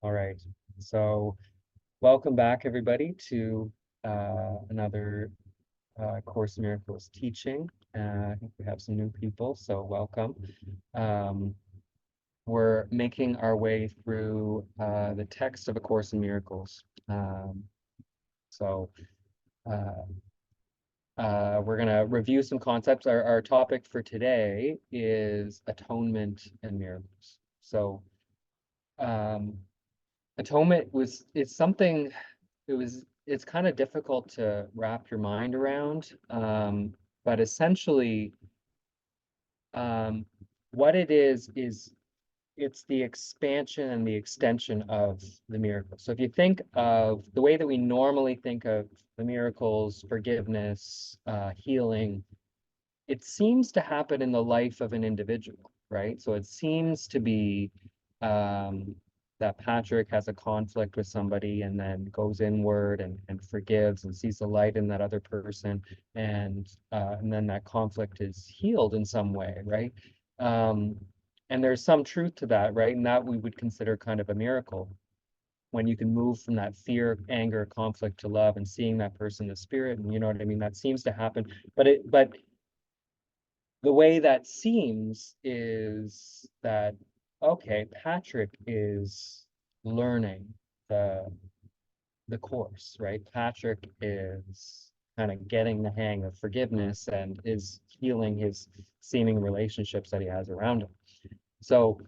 All right. So welcome back, everybody, to another Course in Miracles teaching. I think we have some new people, so welcome. We're making our way through the text of A Course in Miracles. So we're going to review some concepts. Our topic for today is atonement and miracles. So atonement it's something it's kind of difficult to wrap your mind around, but essentially what it is it's the expansion and the extension of the miracle. So if you think of the way that we normally think of the miracles, forgiveness, healing, it seems to happen in the life of an individual, right? So it seems to be that Patrick has a conflict with somebody and then goes inward and forgives and sees the light in that other person, and then that conflict is healed in some way, right? And there's some truth to that, right? And that we would consider kind of a miracle when you can move from that fear, anger, conflict to love and seeing that person as spirit, and you know what I mean? That seems to happen, but the way that seems is that, okay, Patrick is learning the the course, right? Patrick is kind of getting the hang of forgiveness and is healing his seeming relationships that he has around him. So,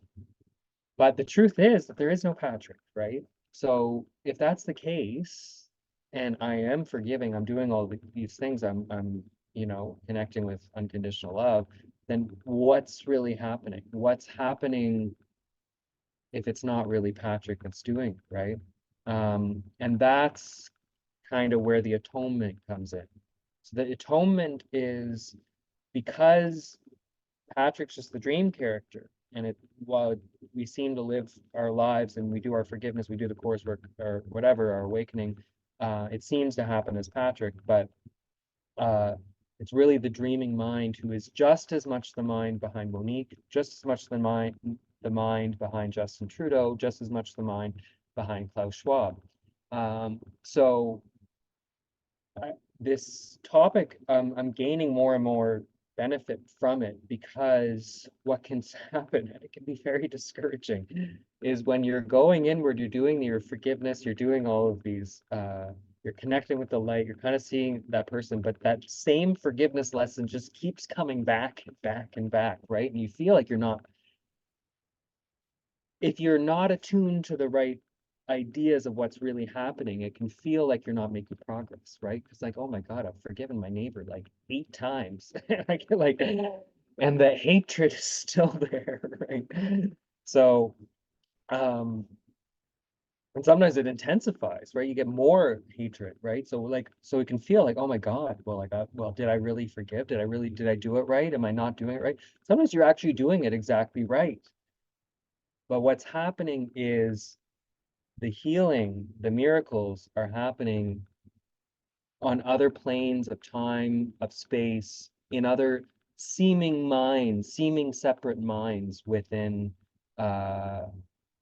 but the truth is that there is no Patrick, right? So if that's the case, and I am forgiving, I'm doing all these things, I'm connecting with unconditional love, then what's really happening? What's happening if it's not really Patrick that's doing it, right? And that's kind of where the atonement comes in. So the atonement is because Patrick's just the dream character, and while we seem to live our lives and we do our forgiveness, we do the course work or whatever, our awakening, it seems to happen as Patrick, but it's really the dreaming mind who is just as much the mind behind Monique, just as much the mind behind Justin Trudeau, just as much the mind behind Klaus Schwab. So this topic, I'm gaining more and more benefit from it, because what can happen, and it can be very discouraging, is when you're going inward, you're doing your forgiveness, you're doing all of these, you're connecting with the light, you're kind of seeing that person, but that same forgiveness lesson just keeps coming back and back and back, right? And you feel like if you're not attuned to the right ideas of what's really happening, it can feel like you're not making progress, right? It's like, oh my God, I've forgiven my neighbor like 8 times. And the hatred is still there, right? So, and sometimes it intensifies, right? You get more hatred, right? So so it can feel like, oh my God, well, did I really forgive? Did I do it right? Am I not doing it right? Sometimes you're actually doing it exactly right. But what's happening is the healing, the miracles are happening on other planes of time, of space, in other seeming separate minds within the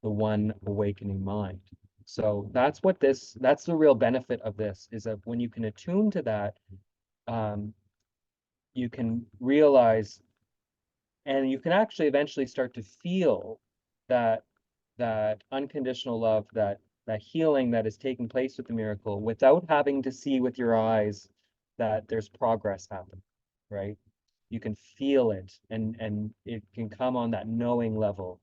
one awakening mind. So that's the real benefit of this, is that when you can attune to that, you can realize, and you can actually eventually start to feel that unconditional love, that healing that is taking place with the miracle, without having to see with your eyes that there's progress happening, right? You can feel it, and it can come on that knowing level.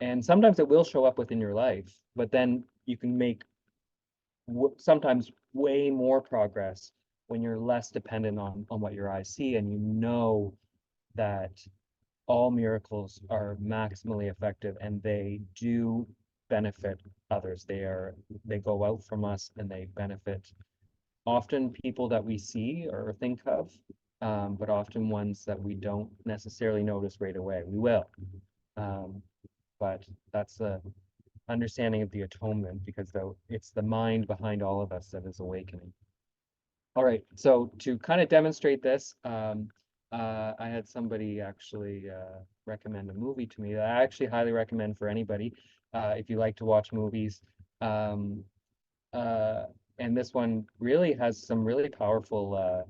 And sometimes it will show up within your life, but then you can make sometimes way more progress when you're less dependent on what your eyes see, and you know that all miracles are maximally effective and they do benefit others. They go out from us and they benefit often people that we see or think of, but often ones that we don't necessarily notice right away. We will. But that's the understanding of the atonement, because it's the mind behind all of us that is awakening. All right, so to kind of demonstrate this, I had somebody actually recommend a movie to me that I actually highly recommend for anybody if you like to watch movies. Um, uh, and this one really has some really powerful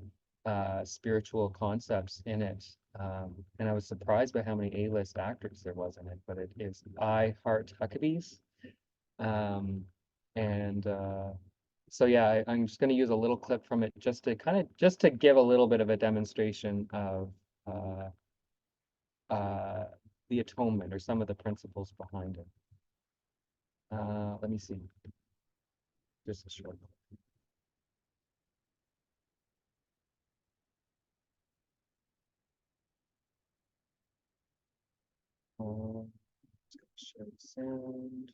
spiritual concepts in it. And I was surprised by how many A-list actors there was in it, but it is I Heart Huckabees. Um, and so yeah, I'm just going to use a little clip from it just to just to give a little bit of a demonstration of uh, uh, the atonement or some of the principles behind it. Let me see, just a short. Share sound.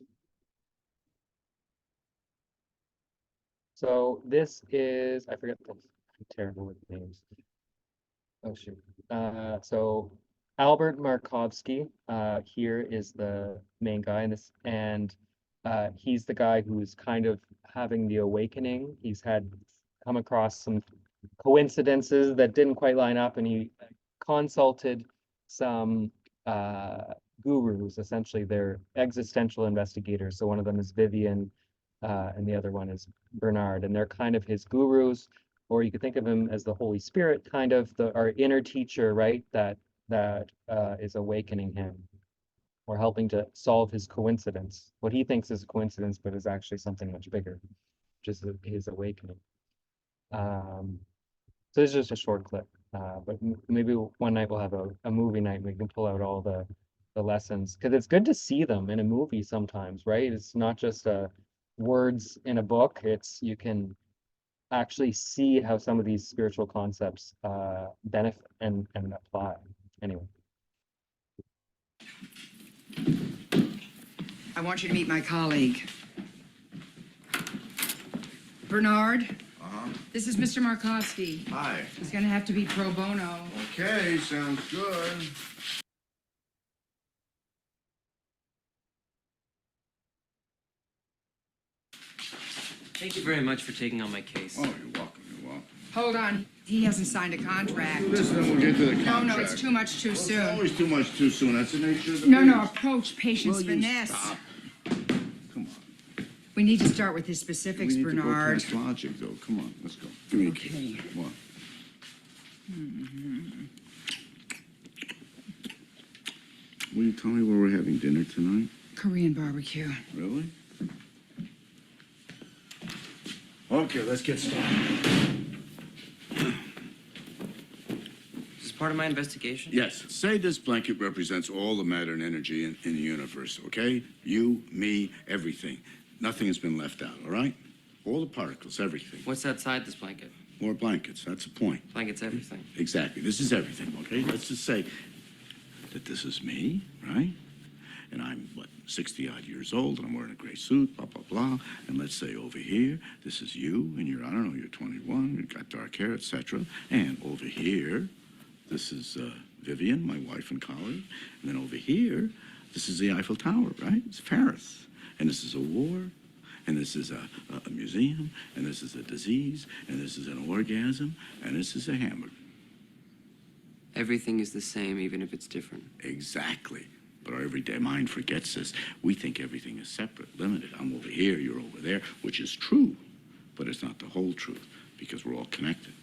So this is, I forget, I'm terrible with names. Oh shoot. So Albert Markovsky here is the main guy in this, and he's the guy who's kind of having the awakening. He's had come across some coincidences that didn't quite line up, and he consulted some gurus. Essentially, they're existential investigators. So one of them is Vivian, and the other one is Bernard, and they're kind of his gurus, or you could think of him as the Holy Spirit, kind of our inner teacher, right? That is awakening him or helping to solve his coincidence. What he thinks is a coincidence, but is actually something much bigger, which is his awakening. So this is just a short clip, but maybe one night we'll have a movie night and we can pull out all the lessons because it's good to see them in a movie sometimes, right? It's not just words in a book. It's you can actually see how some of these spiritual concepts benefit and apply. Anyway. I want you to meet my colleague. Bernard, this is Mr. Markovsky. Hi. He's gonna have to be pro bono. Okay, sounds good. Thank you very much for taking on my case. Oh, you're welcome, you're welcome. Hold on, he hasn't signed a contract. Listen, then we'll get to the contract. No, it's too much too It's soon. always too much too soon. That's the nature of the No, business. approach patience, Will you finesse. stop? Come on. We need to start with his specifics, We need Bernard. to go past logic, though. Come on, let's go. Give me the Okay. key. Come on. Will you tell me where we're having dinner tonight? Korean barbecue. Really? Okay, let's get started. Is this part of my investigation? Yes. Say this blanket represents all the matter and energy in the universe, okay? You, me, everything. Nothing has been left out, all right? All the particles, everything. What's outside this blanket? More blankets, that's the point. Blanket's everything. Exactly. This is everything, okay? Let's just say that this is me, right? And I'm, 60-odd years old, and I'm wearing a gray suit, blah, blah, blah. And let's say over here, this is you, and you're, I don't know, you're 21, you've got dark hair, etc. And over here, this is Vivian, my wife and colleague. And then over here, this is the Eiffel Tower, right? It's Paris. And this is a war, and this is a museum, and this is a disease, and this is an orgasm, and this is a hamburger. Everything is the same, even if it's different. Exactly. But our everyday mind forgets this. We think everything is separate, limited. I'm over here, you're over there, which is true, but it's not the whole truth, because we're all connected.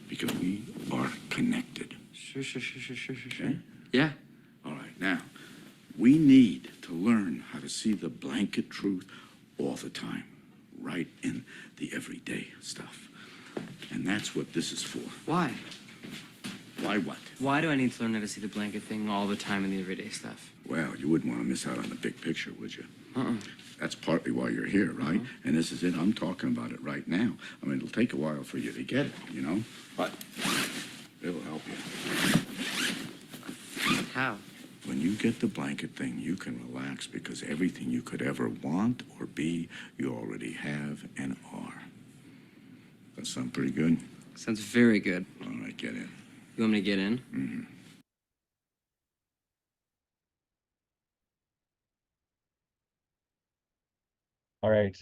Because we are connected. Sure. Okay? Yeah. All right, now, we need to learn how to see the blanket truth all the time, right in the everyday stuff. And that's what this is for. Why? Why what? Why do I need to learn how to see the blanket thing all the time in the everyday stuff? Well, you wouldn't want to miss out on the big picture, would you? Uh-uh. That's partly why you're here, right? And this is it. I'm talking about it right now. I mean, it'll take a while for you to get it, you know? But it'll help you. How? When you get the blanket thing, you can relax because everything you could ever want or be, you already have and are. That sound pretty good? Sounds very good. All right, get in. You want me to get in? Mm-hmm. All right.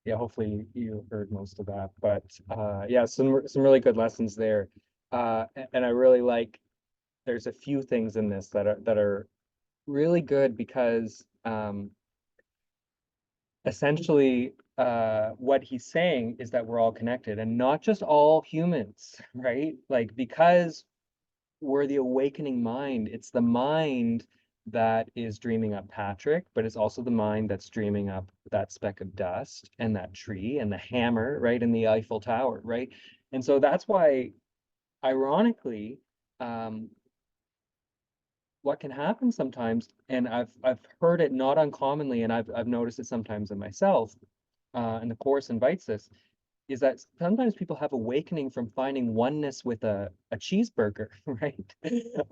Yeah, hopefully you heard most of that, but yeah, some really good lessons there. And I really like, there's a few things in this that are really good because essentially what he's saying is that we're all connected and not just all humans, right? Like because we're the awakening mind, it's the mind that is dreaming up Patrick, but it's also the mind that's dreaming up that speck of dust and that tree and the hammer, right? And the Eiffel Tower, right? And so that's why, ironically, um, what can happen sometimes, and I've heard it not uncommonly, and I've noticed it sometimes in myself, and the Course invites this, is that sometimes people have awakening from finding oneness with a cheeseburger, right?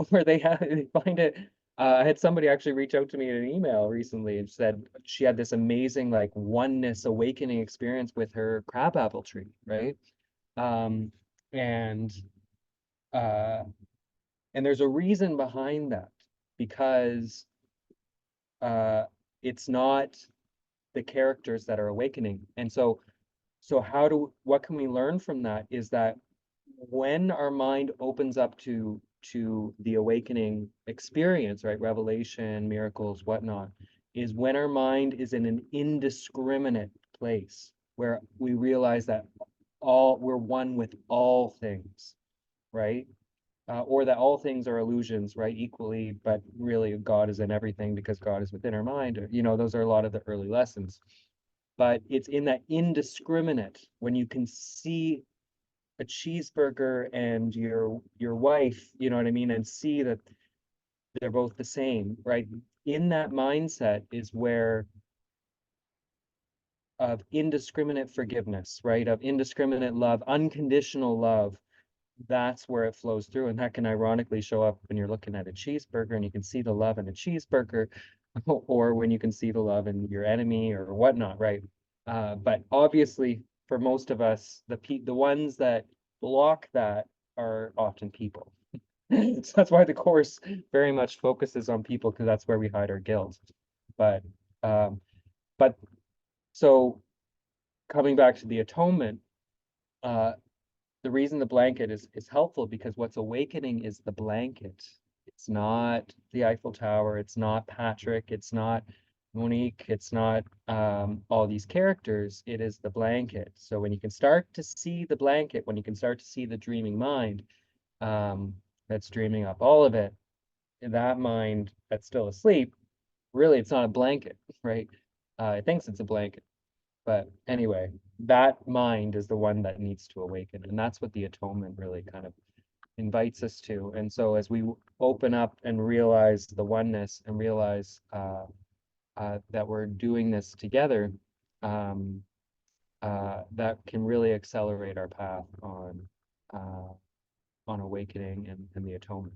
Where they find it. I had somebody actually reach out to me in an email recently and said she had this amazing like oneness awakening experience with her crabapple tree, right? Um, and uh, and there's a reason behind that because uh, it's not the characters that are awakening. And so what can we learn from that is that when our mind opens up to the awakening experience, right? Revelation, miracles, whatnot, is when our mind is in an indiscriminate place where we realize that we're one with all things, right? Or that all things are illusions, right? Equally, but really God is in everything because God is within our mind. Or, those are a lot of the early lessons. But it's in that indiscriminate when you can see a cheeseburger and your wife, you know what I mean, and see that they're both the same, right? In that mindset is where of indiscriminate forgiveness, right? Of indiscriminate love, unconditional love, that's where it flows through. And that can ironically show up when you're looking at a cheeseburger and you can see the love in a cheeseburger, or when you can see the love in your enemy or whatnot, right? But obviously, for most of us, the ones that block that are often people. So that's why the Course very much focuses on people, because that's where we hide our guilt. But um, but so coming back to the atonement, uh, the reason the blanket is helpful because what's awakening is the blanket. It's not the Eiffel Tower. It's not Patrick. It's not Monique. It's not all these characters. It is the blanket. So when you can start to see the blanket, when you can start to see the dreaming mind that's dreaming up all of it, that mind that's still asleep, really, it's not a blanket, right? It thinks it's a blanket. But anyway, that mind is the one that needs to awaken. And that's what the atonement really kind of invites us to. And so as we open up and realize the oneness and realize that we're doing this together, that can really accelerate our path on awakening and the atonement.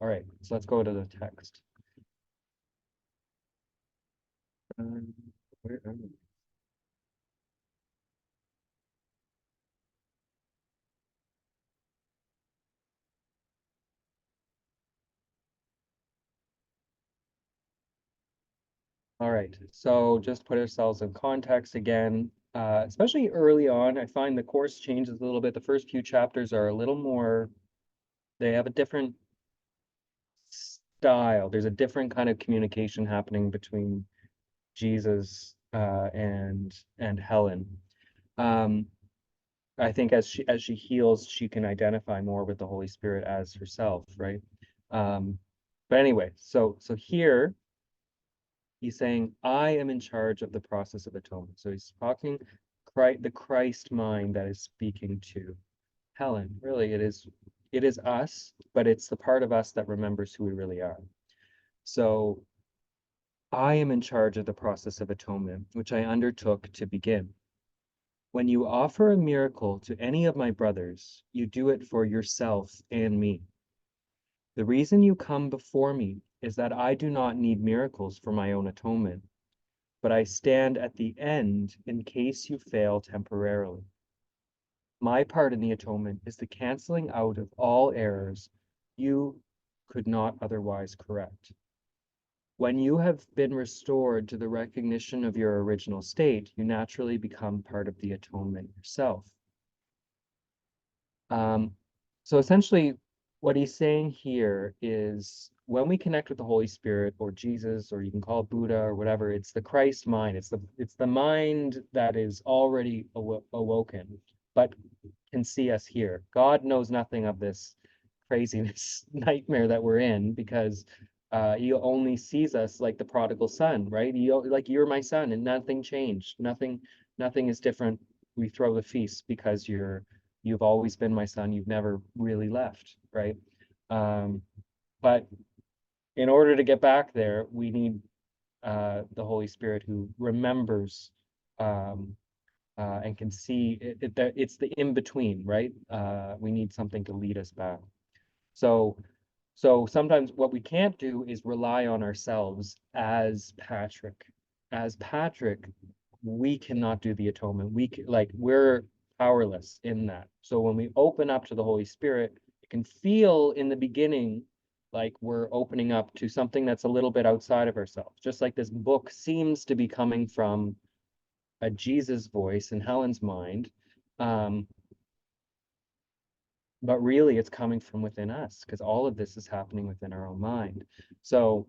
All right, so let's go to the text. Where am I? All right, so just put ourselves in context again, especially early on. I find the Course changes a little bit. The first few chapters are a little more, they have a different style. There's a different kind of communication happening between Jesus and Helen. I think as she heals, she can identify more with the Holy Spirit as herself, right? But anyway, so here he's saying, I am in charge of the process of atonement. So he's talking the Christ mind that is speaking to Helen. Really, it is us, but it's the part of us that remembers who we really are. So I am in charge of the process of atonement, which I undertook to begin. When you offer a miracle to any of my brothers, you do it for yourself and me. The reason you come before me is that I do not need miracles for my own atonement, but I stand at the end in case you fail temporarily. My part in the atonement is the canceling out of all errors you could not otherwise correct. When you have been restored to the recognition of your original state, you naturally become part of the atonement yourself. So essentially, what he's saying here is when we connect with the Holy Spirit or Jesus, or you can call it Buddha or whatever, it's the Christ mind. It's the mind that is already awoken, but can see us here. God knows nothing of this craziness nightmare that we're in because he only sees us like the prodigal son, right? Like you're my son, and nothing changed. Nothing is different. We throw the feast because you've always been my son. You've never really left, right? But in order to get back there, we need the Holy Spirit who remembers and can see it's the in between, right? We need something to lead us back. So sometimes what we can't do is rely on ourselves as Patrick. As Patrick, we cannot do the atonement. We're powerless in that. So when we open up to the Holy Spirit, it can feel in the beginning like we're opening up to something that's a little bit outside of ourselves. Just like this book seems to be coming from a Jesus voice in Helen's mind. But really it's coming from within us because all of this is happening within our own mind. So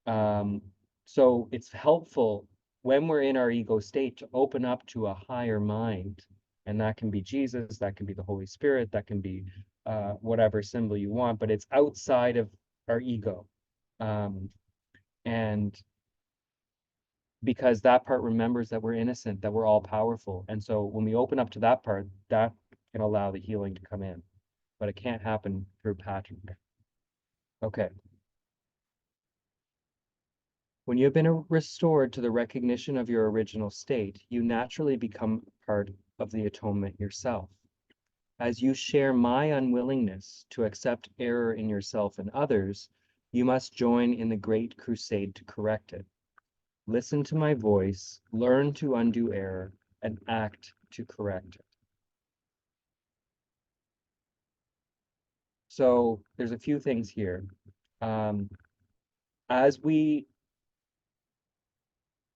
so it's helpful when we're in our ego state to open up to a higher mind, and that can be Jesus, that can be the Holy Spirit, that can be whatever symbol you want, but it's outside of our ego. And because that part remembers that we're innocent, that we're all powerful, and so when we open up to that part, that can allow the healing to come in, but it can't happen through Patrick. Okay. When you have been restored to the recognition of your original state, you naturally become part of the atonement yourself. As you share my unwillingness to accept error in yourself and others, you must join in the great crusade to correct it. Listen to my voice, learn to undo error, and act to correct it. So there's a few things here. As we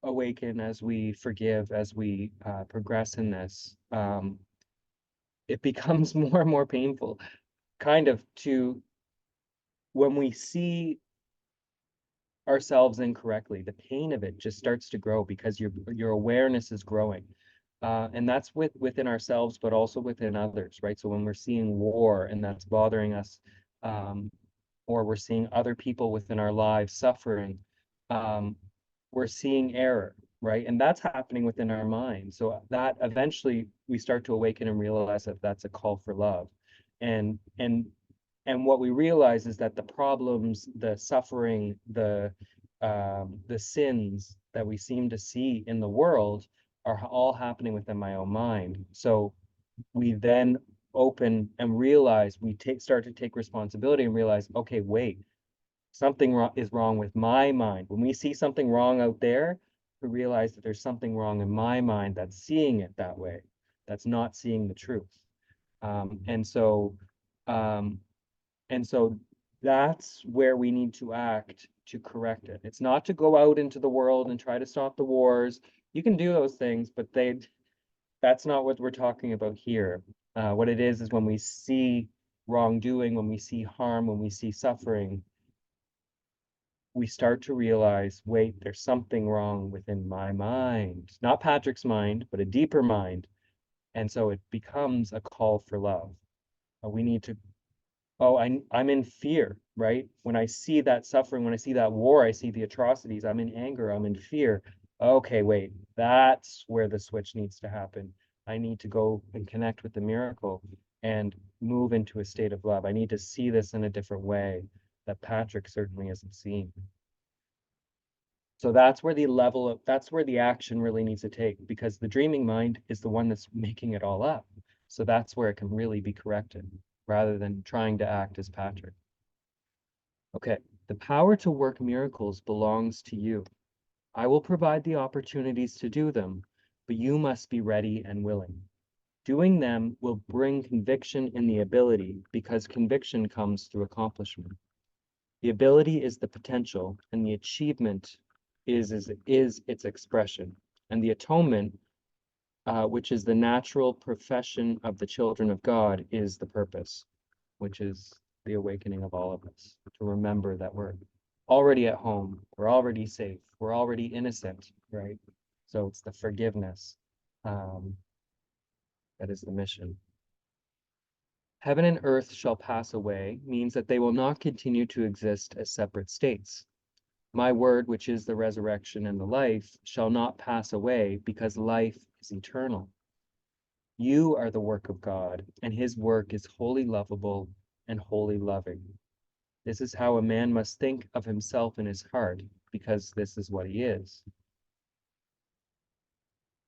awaken, as we forgive, as we progress in this, it becomes more and more painful, kind of to when we see ourselves incorrectly, the pain of it just starts to grow because your awareness is growing. And that's within ourselves, but also within others, right? So when we're seeing war and that's bothering us, or we're seeing other people within our lives suffering, we're seeing error, right? And that's happening within our mind. So that eventually we start to awaken and realize that that's a call for love. And what we realize is that the problems, the suffering, the sins that we seem to see in the world are all happening within my own mind. So we then open and realize start to take responsibility and realize, okay, wait, something is wrong with my mind. When we see something wrong out there, we realize that there's something wrong in my mind that's seeing it that way, that's not seeing the truth. And so that's where we need to act to correct it. It's not to go out into the world and try to stop the wars. You can do those things, but that's not what we're talking about here. What it is when we see wrongdoing, when we see harm, when we see suffering, we start to realize, wait, there's something wrong within my mind. Not Patrick's mind, but a deeper mind. And so it becomes a call for love. We need to, I'm in fear, right? When I see that suffering, when I see that war, I see the atrocities, I'm in anger, I'm in fear. Okay, wait, that's where the switch needs to happen. I need to go and connect with the miracle and move into a state of love. I need to see this in a different way that Patrick certainly isn't seeing. So that's where that's where the action really needs to take, because the dreaming mind is the one that's making it all up. So that's where it can really be corrected rather than trying to act as Patrick. Okay, the power to work miracles belongs to you. I will provide the opportunities to do them, but you must be ready and willing. Doing them will bring conviction in the ability because conviction comes through accomplishment. The ability is the potential, and the achievement is its expression. And the atonement, which is the natural profession of the children of God, is the purpose. which is the awakening of all of us, to remember that we're already at home, we're already safe, we're already innocent, right? So it's the forgiveness that is the mission. Heaven and earth shall pass away means that they will not continue to exist as separate states. My word, which is the resurrection and the life, shall not pass away because life is eternal. You are the work of God, and his work is wholly lovable and wholly loving. This is how a man must think of himself in his heart, because this is what he is.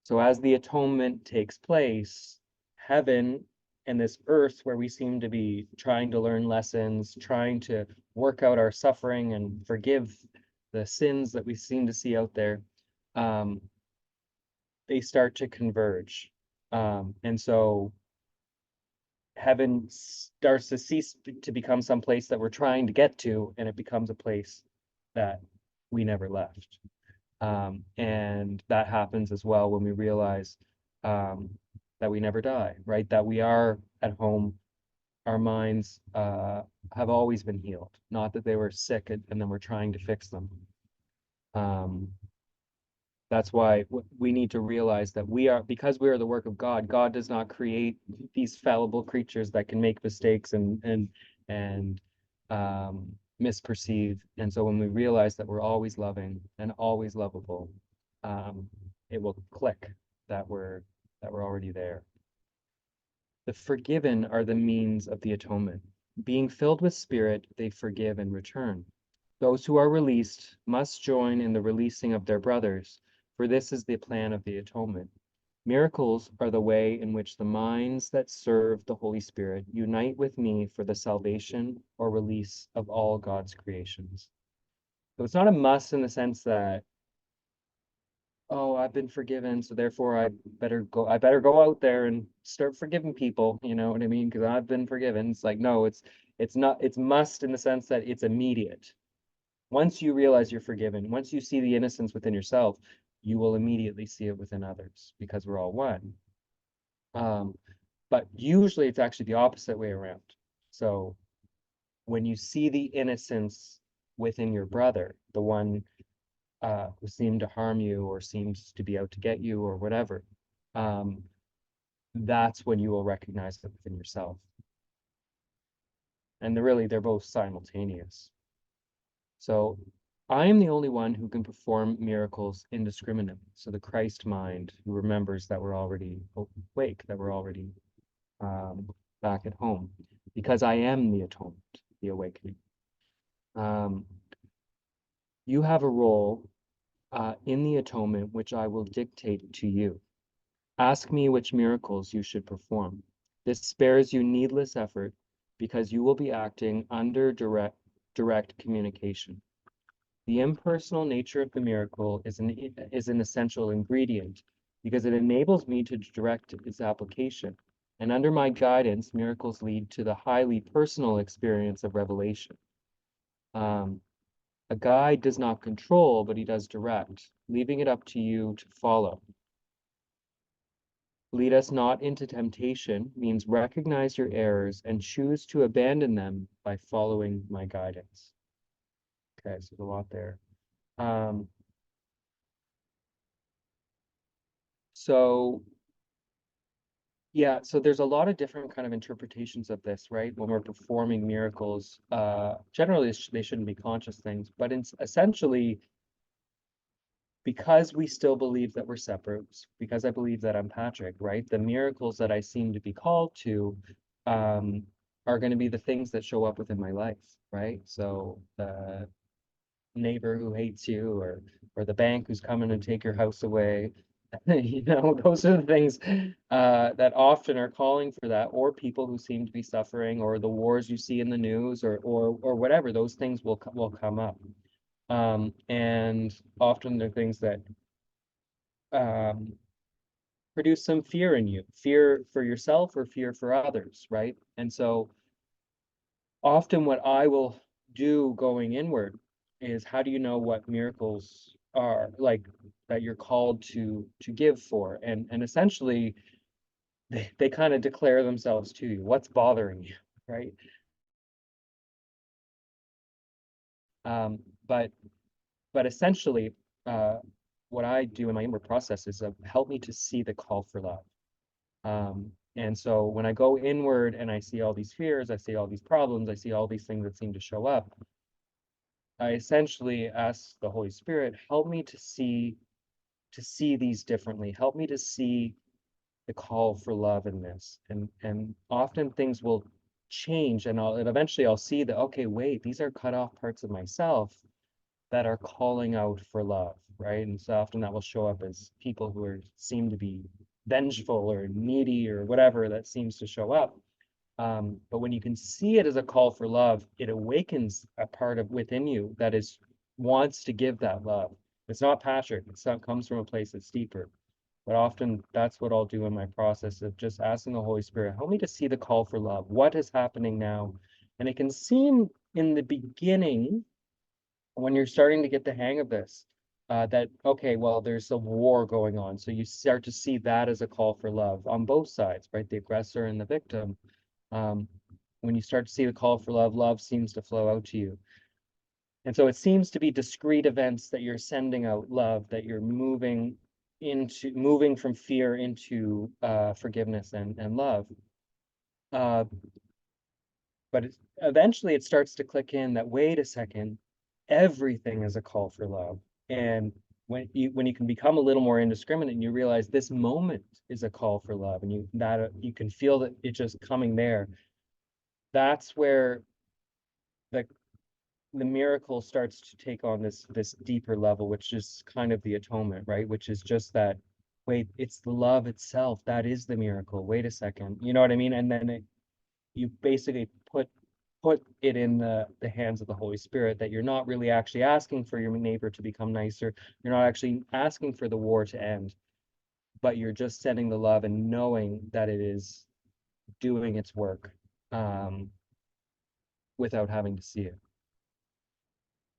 So as the atonement takes place, heaven and this earth where we seem to be trying to learn lessons, trying to work out our suffering and forgive the sins that we seem to see out there, they start to converge. And so heaven starts to cease to become some place that we're trying to get to, and it becomes a place that we never left. And that happens as well when we realize that we never die, right? That we are at home. Our minds have always been healed, not that they were sick and then we're trying to fix them. That's why we need to realize that because we are the work of God, God does not create these fallible creatures that can make mistakes and misperceive. And so when we realize that we're always loving and always lovable, it will click that we're already there. The forgiven are the means of the atonement. Being filled with spirit, they forgive in return. Those who are released must join in the releasing of their brothers, for this is the plan of the atonement. Miracles are the way in which the minds that serve the Holy Spirit unite with me for the salvation or release of all God's creations. So it's not a must in the sense that, oh, I've been forgiven, so therefore I better go out there and start forgiving people, you know what I mean? Because I've been forgiven. It's like, no, it's not, it's must in the sense that it's immediate. Once you realize you're forgiven, once you see the innocence within yourself, you will immediately see it within others because we're all one. But usually it's actually the opposite way around. So when you see the innocence within your brother, the one who seemed to harm you or seems to be out to get you or whatever, that's when you will recognize it within yourself. And they're both simultaneous. So I am the only one who can perform miracles indiscriminately. So the Christ mind who remembers that we're already awake, that we're already back at home, because I am the atonement, the awakening. You have a role in the atonement which I will dictate to you. Ask me which miracles you should perform. This spares you needless effort because you will be acting under direct communication. The impersonal nature of the miracle is an essential ingredient because it enables me to direct its application. And under my guidance, miracles lead to the highly personal experience of revelation. A guide does not control, but he does direct, leaving it up to you to follow. Lead us not into temptation means recognize your errors and choose to abandon them by following my guidance. Okay, so there's a lot there. So yeah, so there's a lot of different kind of interpretations of this, right? When we're performing miracles, generally they shouldn't be conscious things, but essentially, because we still believe that we're separate, because I believe that I'm Patrick, right? The miracles that I seem to be called to are going to be the things that show up within my life, right? So the neighbor who hates you, or the bank who's coming to take your house away, you know, those are the things that often are calling for that, or people who seem to be suffering, or the wars you see in the news, or whatever. Those things will come up, and often they're things that produce some fear in you, fear for yourself or fear for others, right? And so often what I will do going inward is, how do you know what miracles are like that you're called to give for? And essentially they kind of declare themselves to you. What's bothering you, right? But essentially, what I do in my inward process is help me to see the call for love. And so when I go inward and I see all these fears, I see all these problems, I see all these things that seem to show up, I essentially ask the Holy Spirit, help me to see these differently. Help me to see the call for love in this. And often things will change and eventually I'll see that, okay, wait, these are cut off parts of myself that are calling out for love, right? And so often that will show up as people who seem to be vengeful or needy or whatever that seems to show up. But when you can see it as a call for love, it awakens a part of within you that wants to give that love. It's not Patrick, it comes from a place that's deeper. But often that's what I'll do in my process of just asking the Holy Spirit, help me to see the call for love. What is happening now? And it can seem in the beginning, when you're starting to get the hang of this, that, okay, well, there's a war going on. So you start to see that as a call for love on both sides, right? The aggressor and the victim. When you start to see the call for love, love seems to flow out to you. And so it seems to be discrete events that you're sending out love, that you're moving from fear into forgiveness and love. But eventually it starts to click in that, wait a second, everything is a call for love. And when you can become a little more indiscriminate and you realize this moment is a call for love, and you can feel that it just coming there, that's where the miracle starts to take on this deeper level, which is kind of the atonement, right? Which is just that, wait, it's the love itself that is the miracle. Wait a second, you know what I mean? And then you basically put it in the hands of the Holy Spirit, that you're not really actually asking for your neighbor to become nicer. You're not actually asking for the war to end, but you're just sending the love and knowing that it is doing its work without having to see it.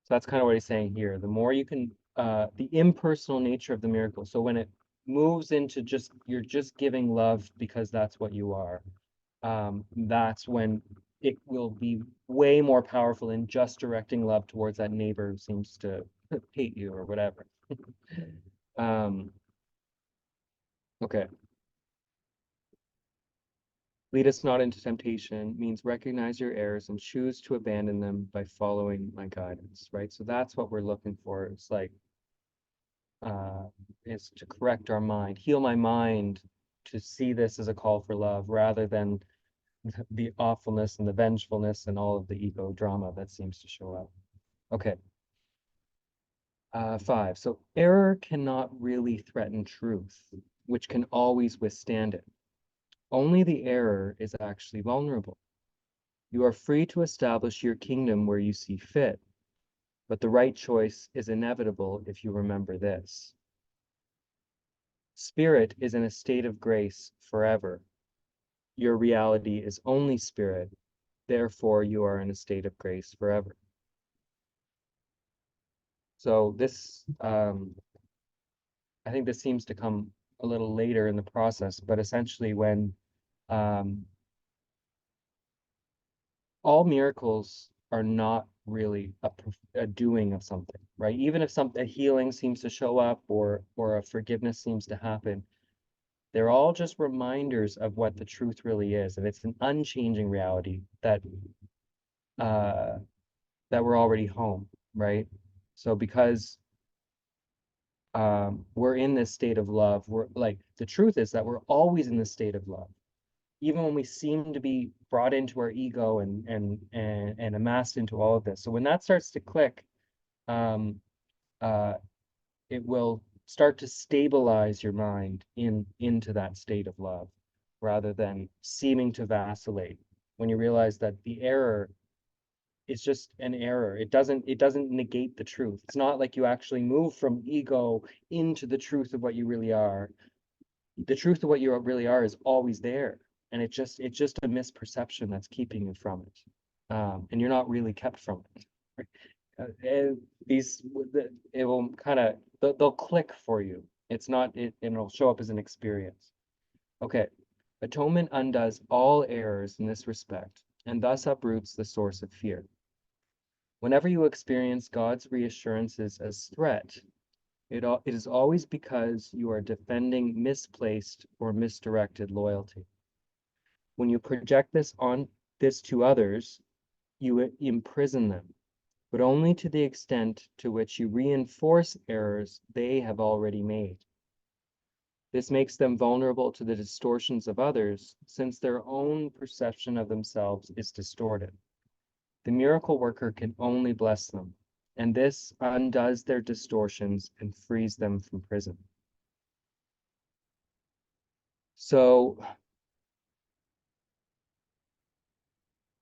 So that's kind of what he's saying here. The more you can, the impersonal nature of the miracle. So when it moves into you're just giving love because that's what you are, that's when it will be way more powerful in just directing love towards that neighbor who seems to hate you or whatever. Okay. Lead us not into temptation means recognize your errors and choose to abandon them by following my guidance, right? So that's what we're looking for. It's like, is to correct our mind, heal my mind, to see this as a call for love rather than the awfulness and the vengefulness and all of the ego drama that seems to show up. Okay. 5. So error cannot really threaten truth, which can always withstand it. Only the error is actually vulnerable. You are free to establish your kingdom where you see fit, but the right choice is inevitable if you remember this. Spirit is in a state of grace forever. Your reality is only spirit, therefore you are in a state of grace forever. So this, I think this seems to come a little later in the process, but essentially when all miracles are not really a doing of something, right? Even if a healing seems to show up or a forgiveness seems to happen, they're all just reminders of what the truth really is, and it's an unchanging reality that we're already home, right? So because we're in this state of love, we're like, the truth is that we're always in this state of love, even when we seem to be brought into our ego and amassed into all of this. So when that starts to click, it will start to stabilize your mind into that state of love, rather than seeming to vacillate. When you realize that the error is just an error, it doesn't negate the truth. It's not like you actually move from ego into the truth of what you really are. The truth of what you really are is always there, and it's just a misperception that's keeping you from it, and you're not really kept from it. It will kind of, they'll click for you. It's not it, and it'll show up as an experience. Okay, atonement undoes all errors in this respect, and thus uproots the source of fear. Whenever you experience God's reassurances as threat, it is always because you are defending misplaced or misdirected loyalty. When you project this to others, you imprison them, but only to the extent to which you reinforce errors they have already made. This makes them vulnerable to the distortions of others, since their own perception of themselves is distorted. The miracle worker can only bless them, and this undoes their distortions and frees them from prison. So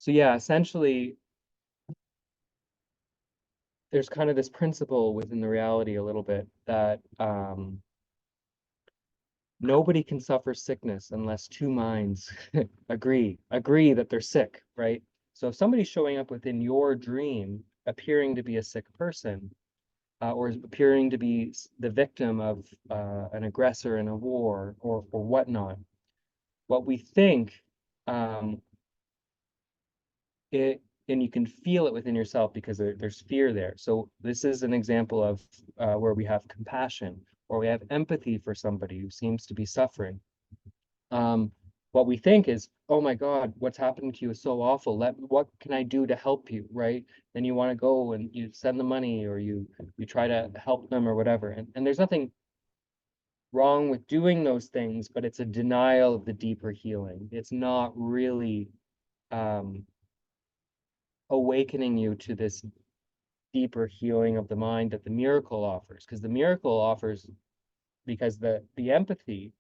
yeah, essentially, there's kind of this principle within the reality a little bit that nobody can suffer sickness unless two minds agree that they're sick, right? So if somebody's showing up within your dream appearing to be a sick person, or appearing to be the victim of an aggressor in a war or whatnot, what we think, it and you can feel it within yourself because there's fear there. So this is an example of where we have compassion or we have empathy for somebody who seems to be suffering. What we think is, oh my God, what's happening to you is so awful. What can I do to help you, right? Then you want to go and you send the money or you try to help them or whatever. And there's nothing wrong with doing those things, but it's a denial of the deeper healing. It's not really awakening you to this deeper healing of the mind that the miracle offers, because the miracle offers, because the empathy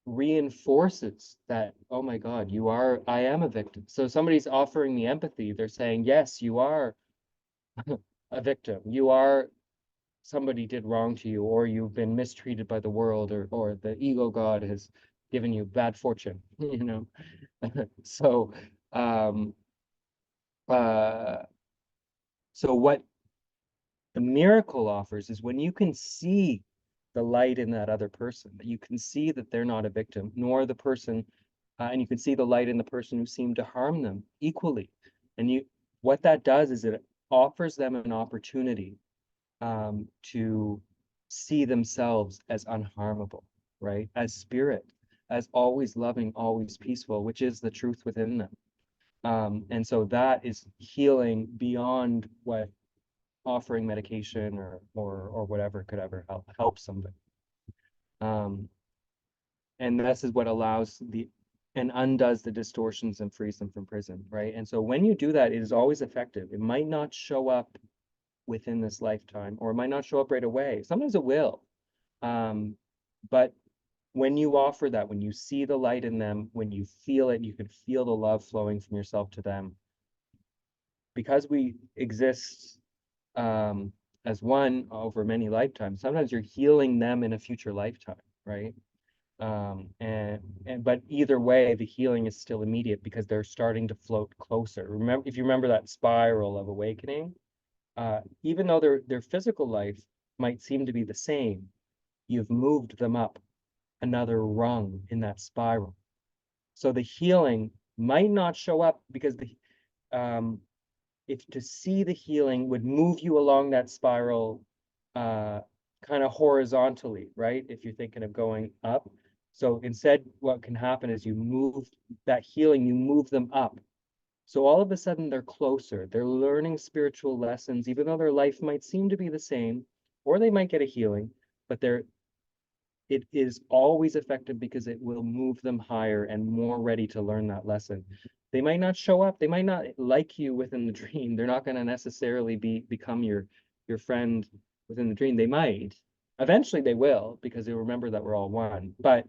reinforces that, oh my God, I am a victim. So somebody's offering me empathy, they're saying, yes, you are a victim. You are, somebody did wrong to you, or you've been mistreated by the world, or the ego God has given you bad fortune, you know. So uh so what the miracle offers is when you can see the light in that other person, that you can see that they're not a victim, nor the person, and you can see the light in the person who seemed to harm them equally. And what that does is it offers them an opportunity to see themselves as unharmable, right? As spirit, as always loving, always peaceful, which is the truth within them. And so that is healing beyond what offering medication or whatever could ever help somebody. And this is what allows and undoes the distortions and frees them from prison, right? And so when you do that, it is always effective. It might not show up within this lifetime, or it might not show up right away. Sometimes it will. But when you offer that, when you see the light in them, when you feel it, you can feel the love flowing from yourself to them. Because we exist as one over many lifetimes, sometimes you're healing them in a future lifetime, right? But either way, the healing is still immediate because they're starting to float closer. Remember, if you remember that spiral of awakening, even though their physical life might seem to be the same, you've moved them up another rung in that spiral. So the healing might not show up because if to see the healing would move you along that spiral kind of horizontally, right? If you're thinking of going up. So instead, what can happen is you move that healing, you move them up. So all of a sudden they're closer. They're learning spiritual lessons, even though their life might seem to be the same, or they might get a healing, but it is always effective because it will move them higher and more ready to learn that lesson. They might not show up. They might not like you within the dream. They're not going to necessarily become your friend within the dream. They might. Eventually they will, because they'll remember that we're all one. But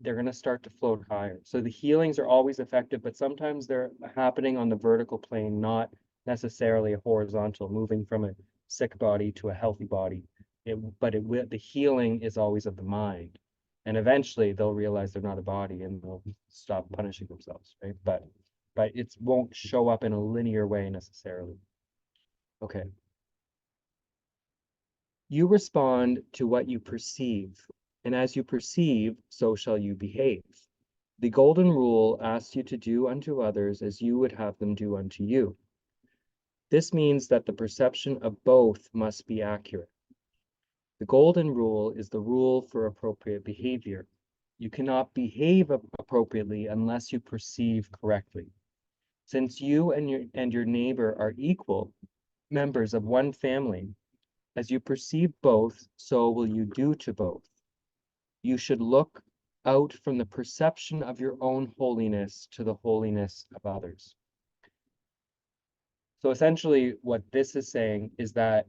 they're going to start to float higher. So the healings are always effective, but sometimes they're happening on the vertical plane, not necessarily a horizontal, moving from a sick body to a healthy body. The healing is always of the mind. And eventually they'll realize they're not a body and they'll stop punishing themselves, right? But it won't show up in a linear way necessarily. Okay. You respond to what you perceive, and as you perceive, so shall you behave. The golden rule asks you to do unto others as you would have them do unto you. This means that the perception of both must be accurate. The golden rule is the rule for appropriate behavior. You cannot behave appropriately unless you perceive correctly. Since you and your neighbor are equal members of one family, as you perceive both, so will you do to both. You should look out from the perception of your own holiness to the holiness of others. So essentially what this is saying is that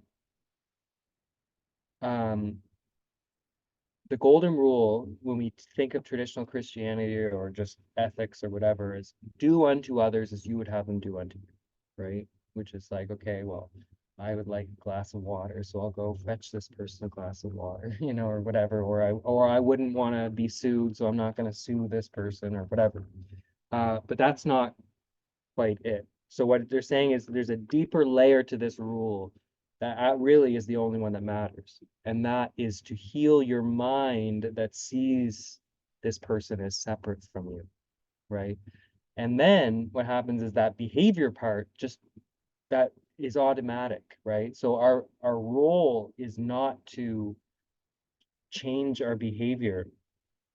the golden rule, when we think of traditional Christianity or just ethics or whatever, is do unto others as you would have them do unto you, right? Which is like, okay, well, I would like a glass of water, so I'll go fetch this person a glass of water, you know, or whatever, or I wouldn't want to be sued, so I'm not going to sue this person or whatever. But that's not quite it. So what they're saying is there's a deeper layer to this rule that really is the only one that matters. And that is to heal your mind that sees this person as separate from you, right? And then what happens is that behavior part, just that is automatic, right? So our role is not to change our behavior,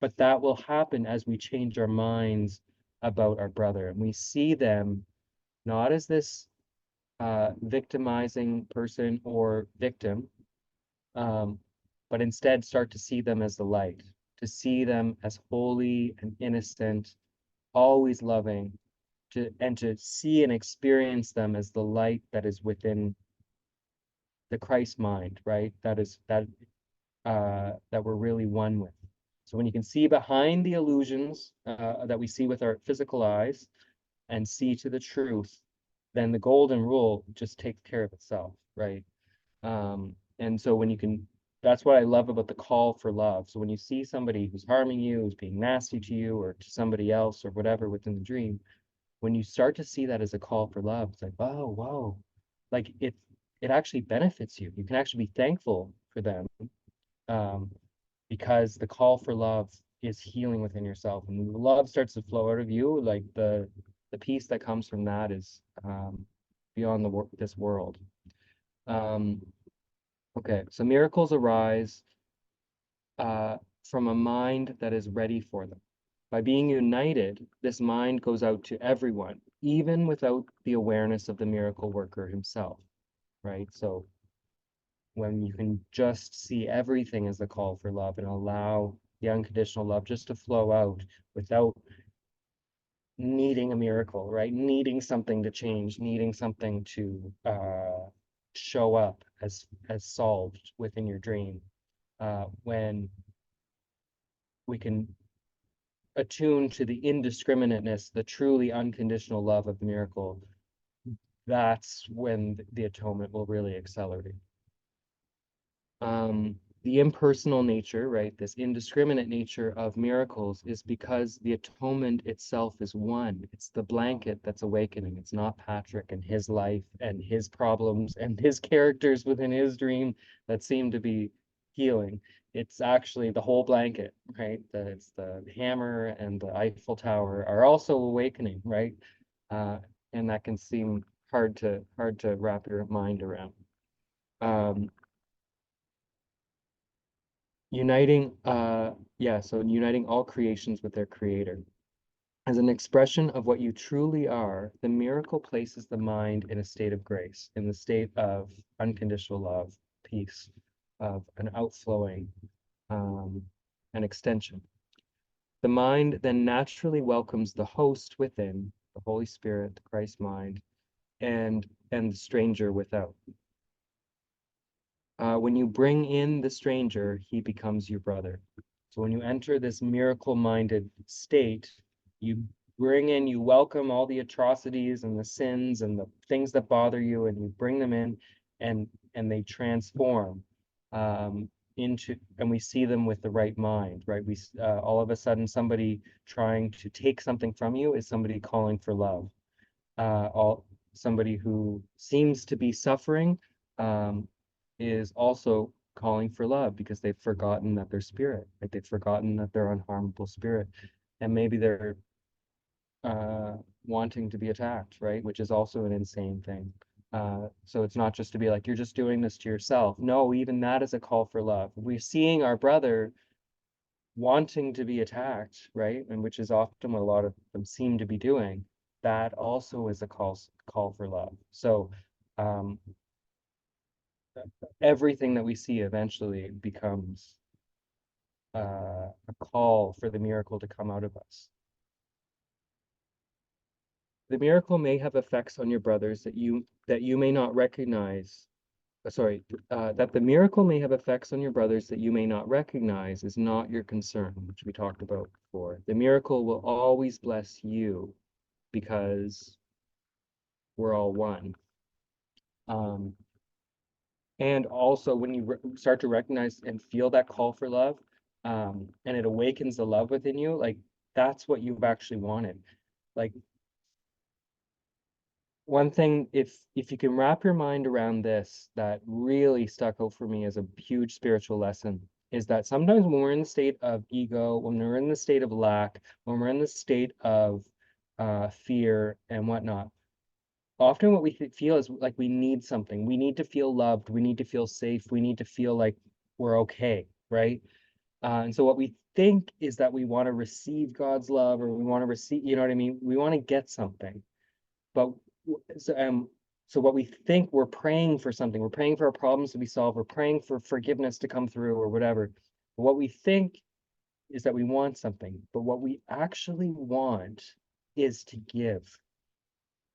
but that will happen as we change our minds about our brother. And we see them not as this victimizing person or victim, but instead start to see them as the light, to see them as holy and innocent, always loving, and to see and experience them as the light that is within the Christ mind, right? That we're really one with. So when you can see behind the illusions that we see with our physical eyes and see to the truth, then the golden rule just takes care of itself, right? And so when you can, that's what I love about the call for love. So when you see somebody who's harming you, who's being nasty to you or to somebody else or whatever within the dream, when you start to see that as a call for love, it's like, oh, whoa, like it actually benefits you. You can actually be thankful for them, because the call for love is healing within yourself, and when love starts to flow out of you, like the peace that comes from that is beyond this world. Okay, so miracles arise from a mind that is ready for them. By being united, this mind goes out to everyone, even without the awareness of the miracle worker himself, right? So when you can just see everything as a call for love and allow the unconditional love just to flow out without needing a miracle, right? Needing something to change, needing something to show up as solved within your dream. When we can attune to the indiscriminateness, the truly unconditional love of the miracle, that's when the atonement will really accelerate. The impersonal nature, right, this indiscriminate nature of miracles is because the atonement itself is one. It's the blanket that's awakening. It's not Patrick and his life and his problems and his characters within his dream that seem to be healing. It's actually the whole blanket, right? It's the hammer and the Eiffel Tower are also awakening, right? And that can seem hard to wrap your mind around. Uniting all creations with their creator. As an expression of what you truly are, the miracle places the mind in a state of grace, in the state of unconditional love, peace, of an outflowing, an extension. The mind then naturally welcomes the host within, the Holy Spirit, the Christ mind, and the stranger without. When you bring in the stranger, he becomes your brother. So when you enter this miracle-minded state, you you welcome all the atrocities and the sins and the things that bother you, and you bring them in, and they transform into, and we see them with the right mind, right? We all of a sudden somebody trying to take something from you is somebody calling for love. Somebody who seems to be suffering is also calling for love because they've forgotten that they're spirit, right? They've forgotten that they're unharmable spirit. and maybe they're wanting to be attacked, right? Which is also an insane thing. So it's not just to be like, you're just doing this to yourself. No, even that is a call for love. We're seeing our brother wanting to be attacked, right? And which is often what a lot of them seem to be doing. That also is a call for love. So everything that we see eventually becomes a call for the miracle to come out of us. The miracle may have effects on your brothers that you may not recognize. That the miracle may have effects on your brothers that you may not recognize is not your concern, which we talked about before. The miracle will always bless you because we're all one. And also when you start to recognize and feel that call for love, and it awakens the love within you, like that's what you've actually wanted. Like one thing, if you can wrap your mind around this, that really stuck out for me as a huge spiritual lesson, is that sometimes when we're in the state of ego, when we're in the state of lack, when we're in the state of fear and whatnot, often what we feel is like we need something. We need to feel loved. We need to feel safe. We need to feel like we're okay, right? And so what we think is that we want to receive God's love, or we want to receive, you know what I mean? We want to get something. But so what we think, we're praying for something. We're praying for our problems to be solved. We're praying for forgiveness to come through or whatever. But what we think is that we want something. But what we actually want is to give.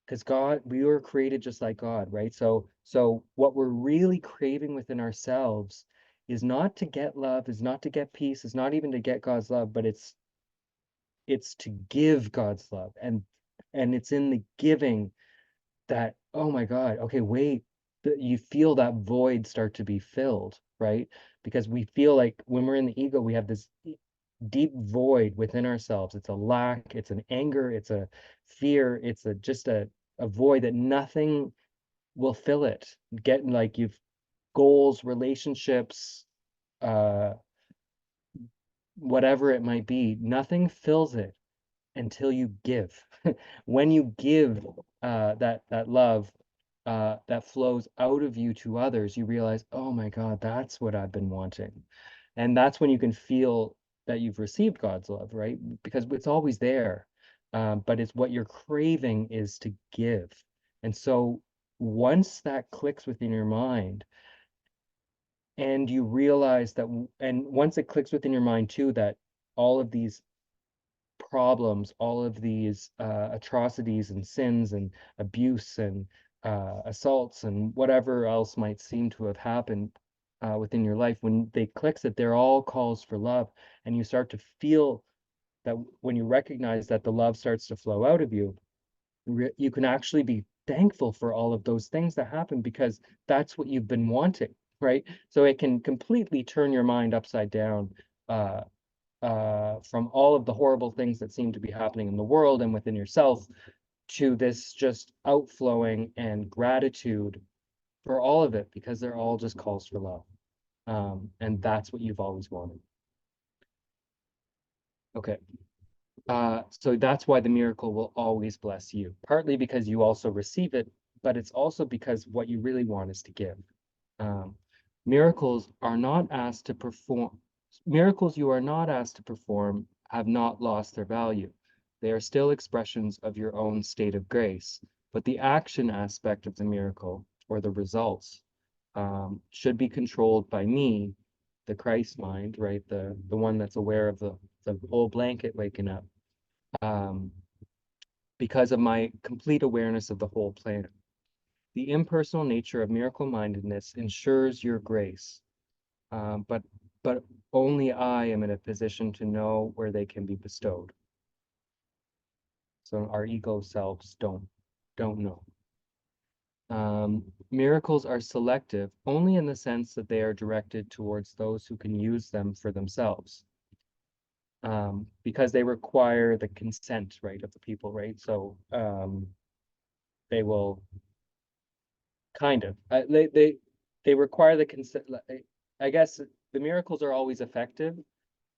Because God, we were created just like God, right? So what we're really craving within ourselves is not to get love, is not to get peace, is not even to get God's love, but it's to give God's love. And it's in the giving that, oh my God, okay, wait, you feel that void start to be filled, right? Because we feel like when we're in the ego, we have this deep void within ourselves. It's a lack, it's an anger, it's a fear, it's just a void that nothing will fill it. Getting like you've goals, relationships, whatever it might be, nothing fills it until you give. When you give that love that flows out of you to others, you realize, oh my God, that's what I've been wanting. And that's when you can feel that you've received God's love, right? Because it's always there. But it's what you're craving is to give. And so once that clicks within your mind, and you realize that, and once it clicks within your mind too, that all of these problems, all of these atrocities and sins and abuse and assaults and whatever else might seem to have happened within your life, when they clicks that they're all calls for love, and you start to feel that when you recognize that the love starts to flow out of you, you can actually be thankful for all of those things that happen because that's what you've been wanting, right? So it can completely turn your mind upside down from all of the horrible things that seem to be happening in the world and within yourself to this just outflowing and gratitude for all of it, because they're all just calls for love. And that's what you've always wanted. Okay. So that's why the miracle will always bless you, partly because you also receive it, but it's also because what you really want is to give. Miracles are not asked to perform. Miracles you are not asked to perform have not lost their value. They are still expressions of your own state of grace, but the action aspect of the miracle, or the results, should be controlled by me, the Christ mind, right? The one that's aware of the whole blanket waking up, because of my complete awareness of the whole plan. The impersonal nature of miracle-mindedness ensures your grace, but only I am in a position to know where they can be bestowed. So our ego selves don't know. Miracles are selective only in the sense that they are directed towards those who can use them for themselves. Because they require the consent, right, of the people, right? So they will kind of they require the consent. I guess the miracles are always effective,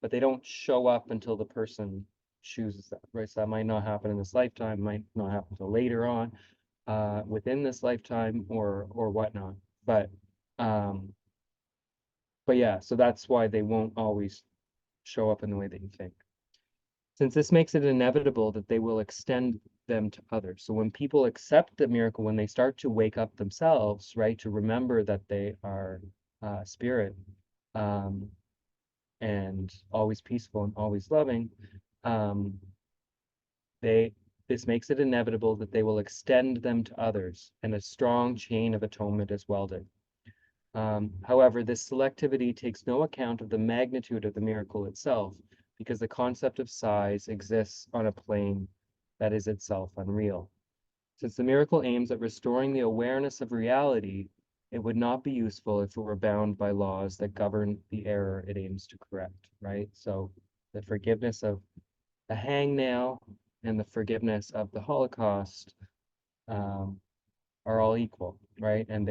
but they don't show up until the person chooses that, right? So that might not happen in this lifetime, might not happen until later on, within this lifetime or whatnot. But yeah, so that's why they won't always show up in the way that you think. Since this makes it inevitable that they will extend them to others. So when people accept the miracle, when they start to wake up themselves, right, to remember that they are spirit, and always peaceful and always loving, this makes it inevitable that they will extend them to others, and a strong chain of atonement is welded. However, this selectivity takes no account of the magnitude of the miracle itself, because the concept of size exists on a plane that is itself unreal. Since the miracle aims at restoring the awareness of reality, it would not be useful if it were bound by laws that govern the error it aims to correct, right? So the forgiveness of the hangnail and the forgiveness of the Holocaust are all equal, right? And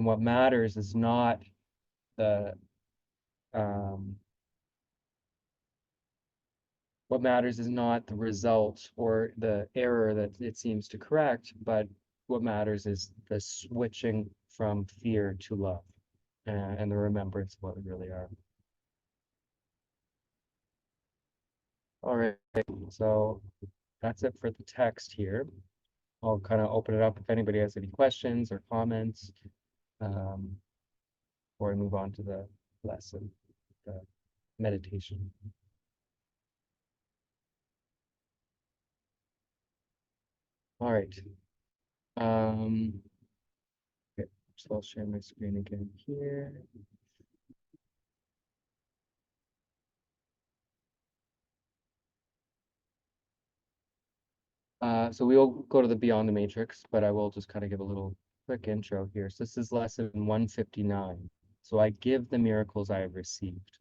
what matters is not the what matters is not the result or the error that it seems to correct, but what matters is the switching from fear to love, and the remembrance of what we really are. All right, so that's it for the text here. I'll kind of open it up if anybody has any questions or comments, before I move on to the lesson, the meditation. All right. Okay, so I'll share my screen again here. So we will go to the Beyond the Matrix, but I will just kind of give a little quick intro here. So this is lesson 159. So I give the miracles I have received.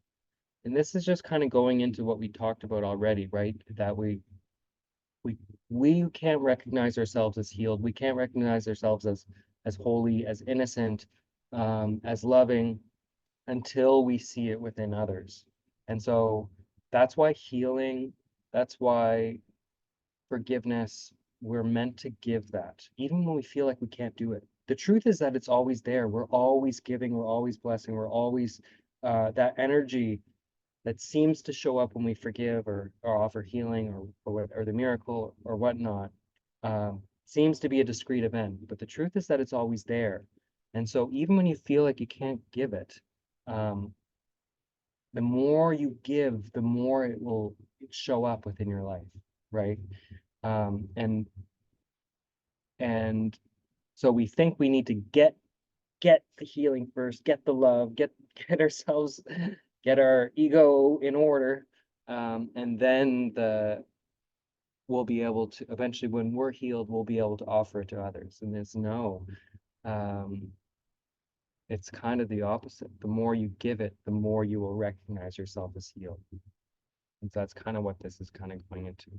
And this is just kind of going into what we talked about already, right? That we can't recognize ourselves as healed. We can't recognize ourselves as holy, as innocent, as loving, until we see it within others. And so that's why healing, that's why forgiveness, we're meant to give that, even when we feel like we can't do it. The truth is that it's always there. We're always giving, we're always blessing, we're always that energy that seems to show up when we forgive or offer healing or the miracle or whatnot, seems to be a discrete event. But the truth is that it's always there. And so even when you feel like you can't give it, the more you give, the more it will show up within your life, right? And so we think we need to get the healing first, get the love, get ourselves, get our ego in order, and then we'll be able to eventually, when we're healed, we'll be able to offer it to others. And there's no, it's kind of the opposite. The more you give it, the more you will recognize yourself as healed. And so that's kind of what this is kind of going into.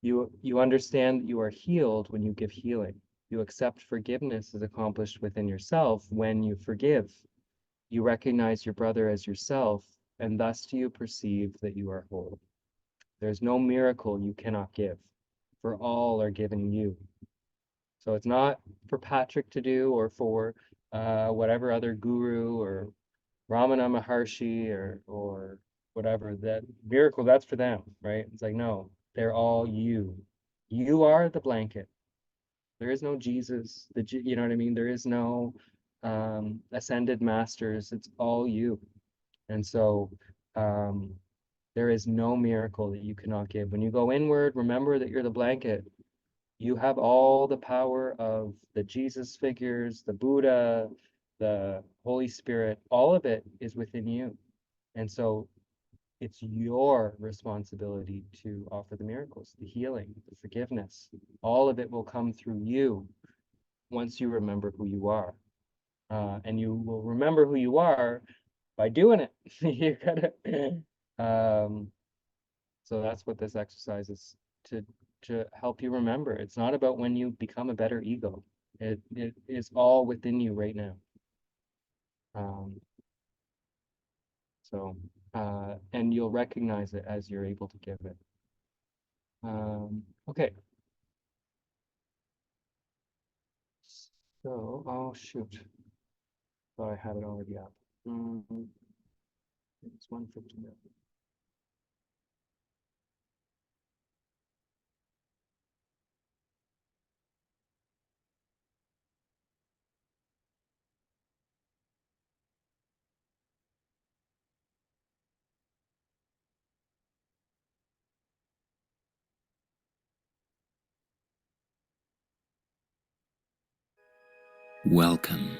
You understand that you are healed when you give healing. You accept forgiveness is accomplished within yourself when you forgive. You recognize your brother as yourself, and thus do you perceive that you are whole. There's no miracle you cannot give, for all are given you. So it's not for Patrick to do or for whatever other guru or Ramana Maharshi or whatever. That miracle, that's for them, right? It's like, no, they're all you. You are the blanket. There is no Jesus, you know what I mean? There is no ascended masters. It's all you. And so there is no miracle that you cannot give. When you go inward, remember that you're the blanket. You have all the power of the Jesus figures, the Buddha, the Holy Spirit. All of it is within you. And so it's your responsibility to offer the miracles, the healing, the forgiveness. All of it will come through you once you remember who you are. And you will remember who you are by doing it. You gotta, so that's what this exercise is to help you remember. It's not about when you become a better ego. It is all within you right now. So and you'll recognize it as you're able to give it. Okay. So, oh shoot, thought I had it already up. It's 1:59. Welcome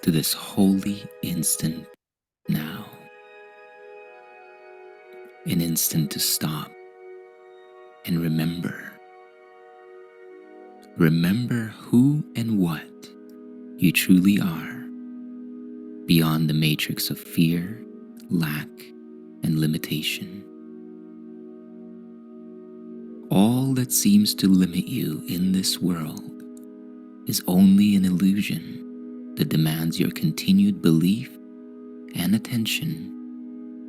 to this holy instant now. An instant to stop and remember. Remember who and what you truly are, beyond the matrix of fear, lack, and limitation. All that seems to limit you in this world is only an illusion that demands your continued belief and attention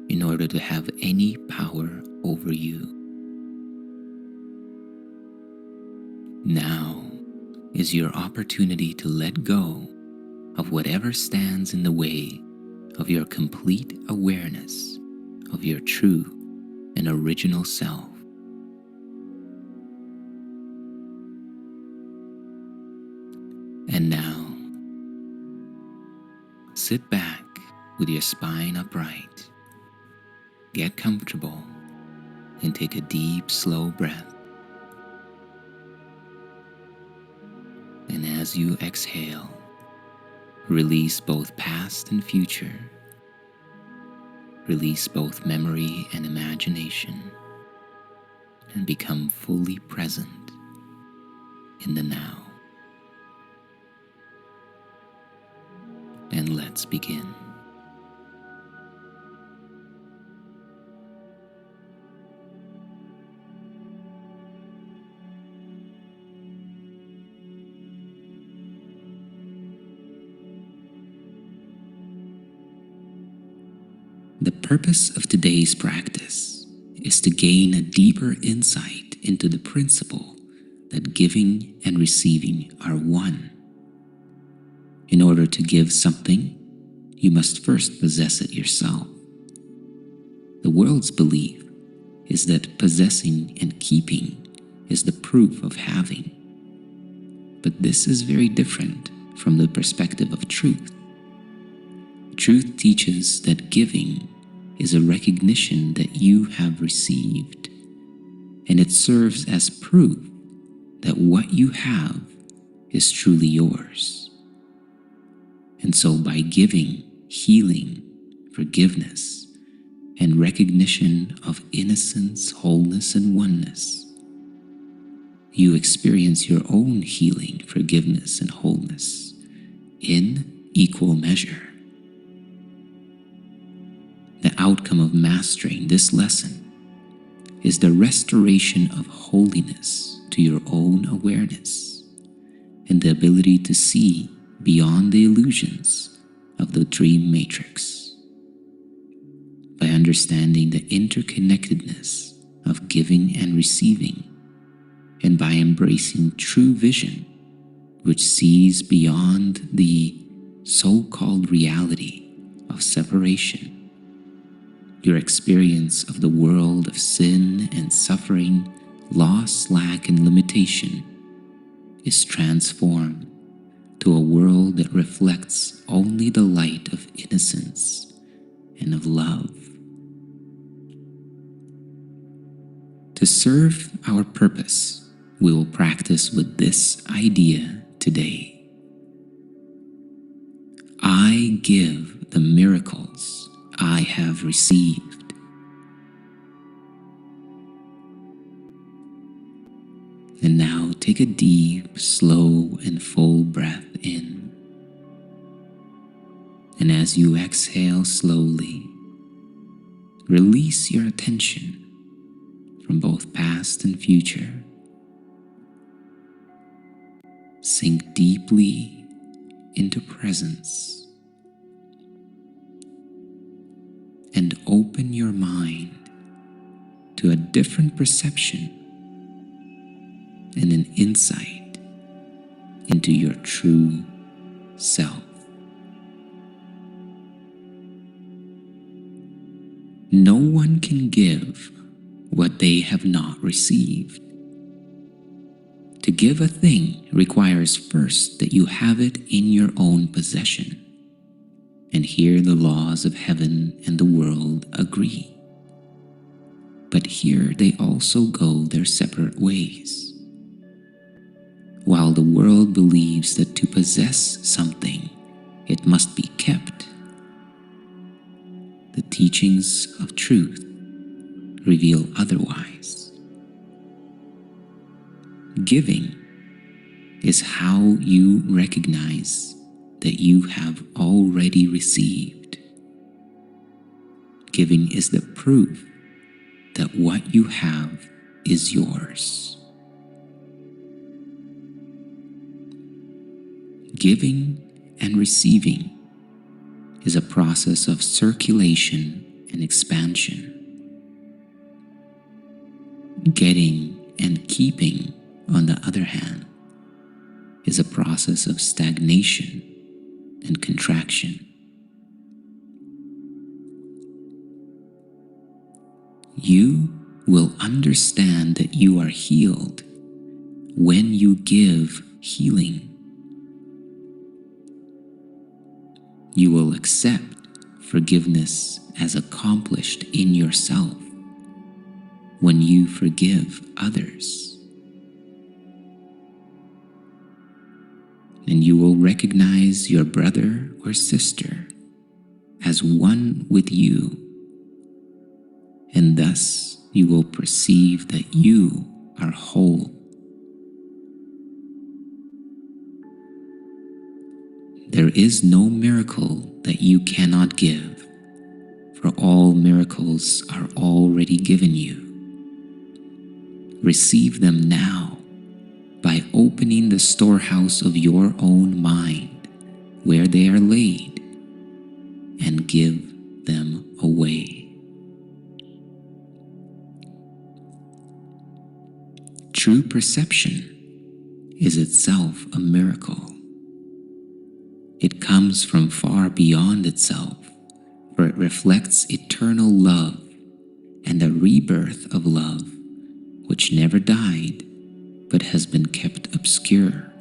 in order to have any power over you. Now is your opportunity to let go of whatever stands in the way of your complete awareness of your true and original self. And now, sit back with your spine upright. Get comfortable and take a deep, slow breath. And as you exhale, release both past and future. Release both memory and imagination, and become fully present in the now. And let's begin. The purpose of today's practice is to gain a deeper insight into the principle that giving and receiving are one. In order to give something, you must first possess it yourself. The world's belief is that possessing and keeping is the proof of having. But this is very different from the perspective of truth. Truth teaches that giving is a recognition that you have received, and it serves as proof that what you have is truly yours. And so by giving, healing, forgiveness, and recognition of innocence, wholeness, and oneness, you experience your own healing, forgiveness, and wholeness in equal measure. The outcome of mastering this lesson is the restoration of holiness to your own awareness and the ability to see beyond the illusions of the dream matrix. By understanding the interconnectedness of giving and receiving, and by embracing true vision, which sees beyond the so-called reality of separation, your experience of the world of sin and suffering, loss, lack, and limitation is transformed to a world that reflects only the light of innocence and of love. To serve our purpose, we will practice with this idea today. I give the miracles I have received. And now take a deep, slow, and full breath in. And as you exhale slowly, release your attention from both past and future. Sink deeply into presence and open your mind to a different perception and an insight into your true self. No one can give what they have not received. To give a thing requires first that you have it in your own possession. And here the laws of heaven and the world agree. But here they also go their separate ways. While the world believes that to possess something, it must be kept, the teachings of truth reveal otherwise. Giving is how you recognize that you have already received. Giving is the proof that what you have is yours. Giving and receiving is a process of circulation and expansion. Getting and keeping, on the other hand, is a process of stagnation and contraction. You will understand that you are healed when you give healing. You will accept forgiveness as accomplished in yourself when you forgive others. And you will recognize your brother or sister as one with you, and thus you will perceive that you are whole. There is no miracle that you cannot give, for all miracles are already given you. Receive them now by opening the storehouse of your own mind where they are laid, and give them away. True perception is itself a miracle. It comes from far beyond itself, for it reflects eternal love and a rebirth of love which never died but has been kept obscure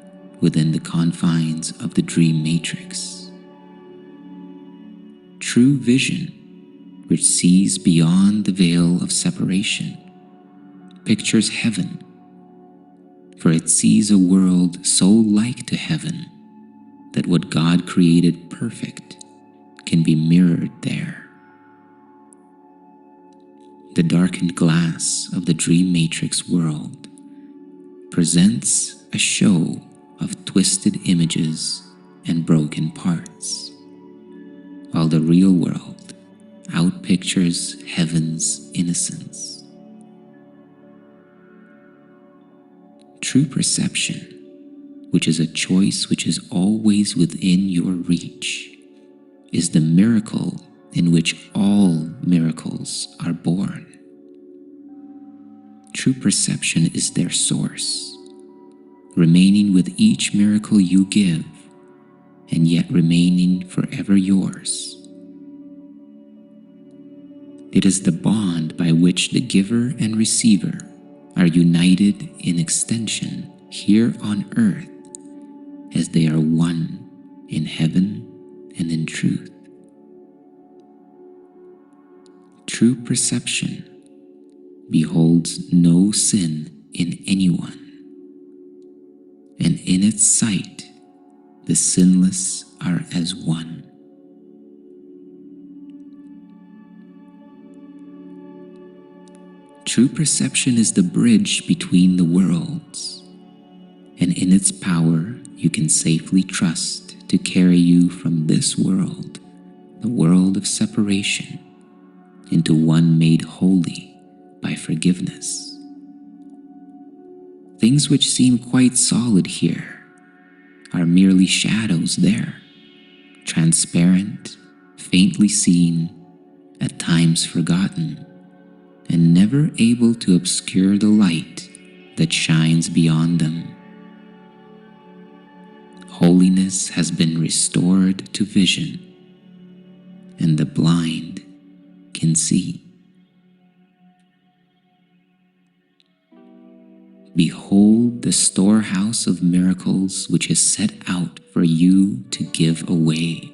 within the confines of the dream matrix. True vision, which sees beyond the veil of separation, pictures heaven, for it sees a world so like to heaven that what God created perfect can be mirrored there. The darkened glass of the dream matrix world presents a show of twisted images and broken parts, while the real world outpictures heaven's innocence. True perception, which is a choice which is always within your reach, is the miracle in which all miracles are born. True perception is their source, remaining with each miracle you give, and yet remaining forever yours. It is the bond by which the giver and receiver are united in extension here on earth, as they are one in heaven and in truth. True perception beholds no sin in anyone, and in its sight the sinless are as one. True perception is the bridge between the worlds, and in its power you can safely trust to carry you from this world, the world of separation, into one made holy by forgiveness. Things which seem quite solid here are merely shadows there, transparent, faintly seen, at times forgotten, and never able to obscure the light that shines beyond them. Holiness has been restored to vision, and the blind can see. Behold the storehouse of miracles which is set out for you to give away.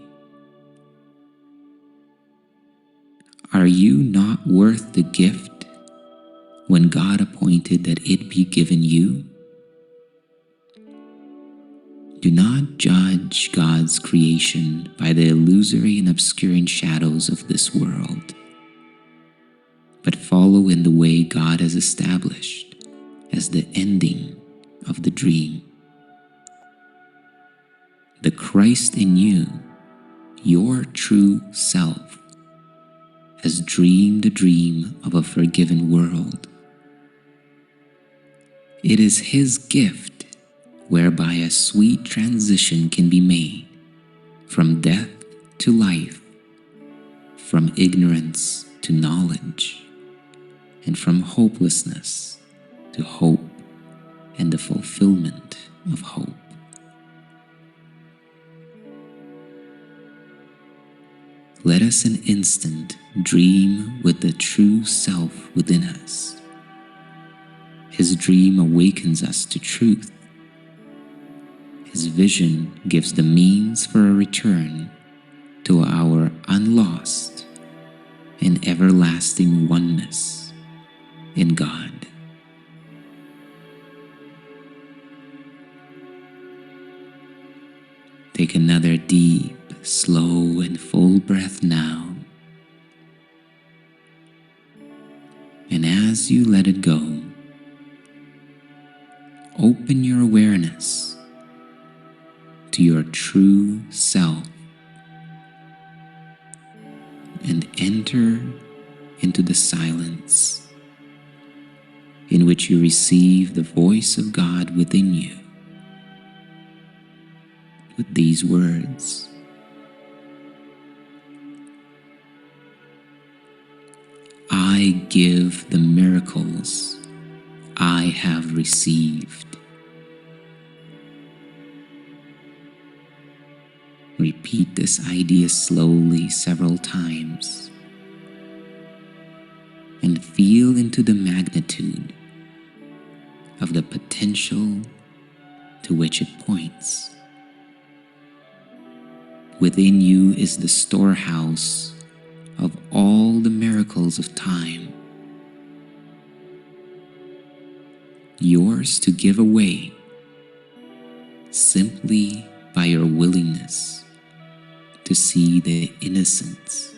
Are you not worth the gift when God appointed that it be given you? Do not judge God's creation by the illusory and obscuring shadows of this world, but follow in the way God has established as the ending of the dream. The Christ in you, your true self, has dreamed a dream of a forgiven world. It is His gift whereby a sweet transition can be made from death to life, from ignorance to knowledge, and from hopelessness to hope and the fulfillment of hope. Let us an instant dream with the true self within us. His dream awakens us to truth. His vision gives the means for a return to our unlost and everlasting oneness in God. Take another deep, slow, and full breath now. And as you let it go, open your awareness to your true self and enter into the silence in which you receive the voice of God within you with these words: I give the miracles I have received. Repeat this idea slowly several times and feel into the magnitude of the potential to which it points. Within you is the storehouse of all the miracles of time, yours to give away simply by your willingness to see the innocence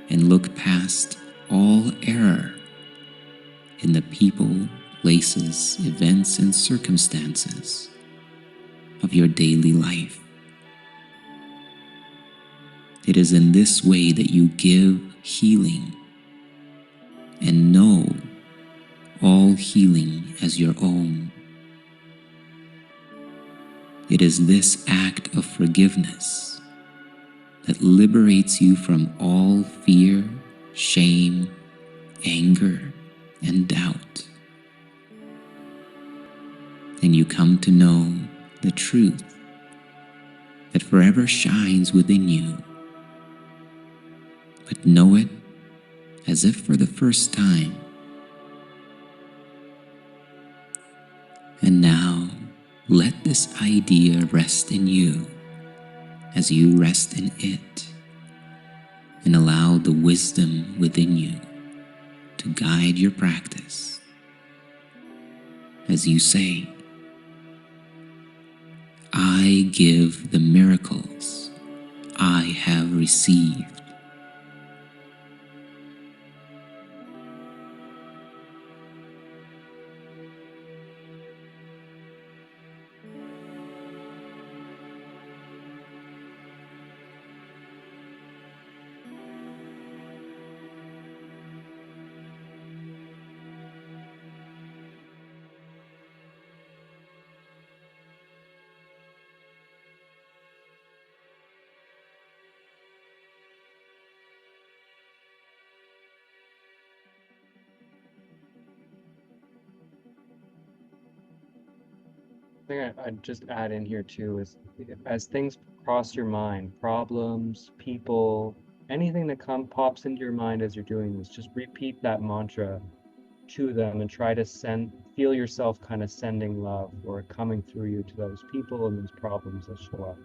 and look past all error in the people, places, events, and circumstances of your daily life. It is in this way that you give healing and know all healing as your own. It is this act of forgiveness that liberates you from all fear, shame, anger, and doubt. And you come to know the truth that forever shines within you, but know it as if for the first time. And now, let this idea rest in you as you rest in it, and allow the wisdom within you to guide your practice. As you say, I give the miracles I have received. thing I'd just add in here too is as things cross your mind, problems, people, anything that pops into your mind as you're doing this, just repeat that mantra to them and try to feel yourself kind of sending love or coming through you to those people and those problems that show up.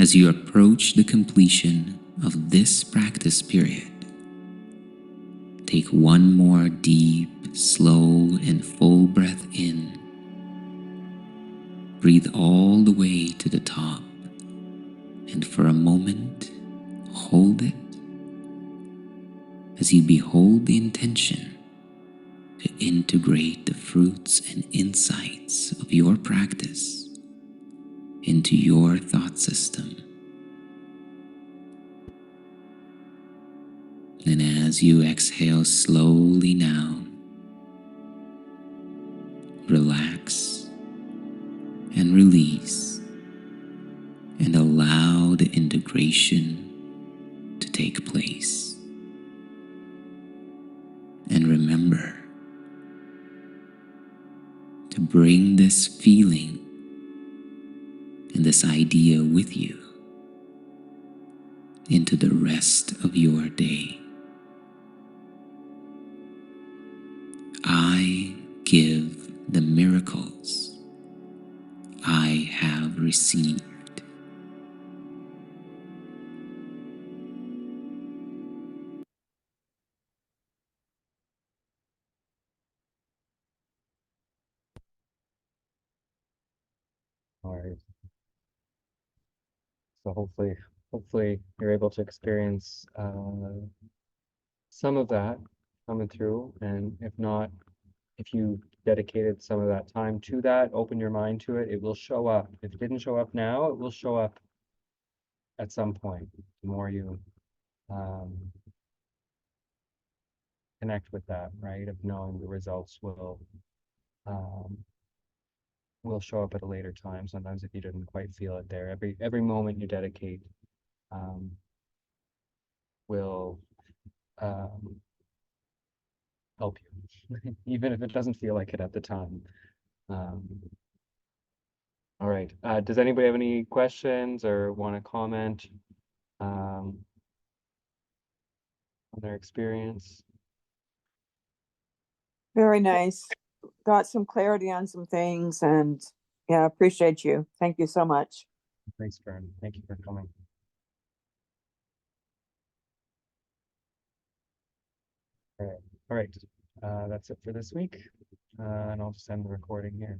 As you approach the completion of this practice period, take one more deep, slow, and full breath in. Breathe all the way to the top, and for a moment, hold it as you behold the intention to integrate the fruits and insights of your practice into your thought system. And as you exhale slowly now, relax and release and allow the integration to take place. And remember to bring this feeling and this idea with you into the rest of your day. I give the miracles I have received. All right. So hopefully you're able to experience some of that coming through, and if not, if you dedicated some of that time to that, open your mind to it, it will show up. If it didn't show up now, it will show up at some point. The more you um, connect with that, right, of knowing the results um, will show up at a later time. Sometimes if you didn't quite feel it there, every moment you dedicate um, will help you, even if it doesn't feel like it at the time. Um, all right. Does anybody have any questions or want to comment on their experience? Very nice. Got some clarity on some things, and yeah, appreciate you. Thank you so much. Thanks, Fern. Thank you for coming. All right. All right. That's it for this week. And I'll just end the recording here.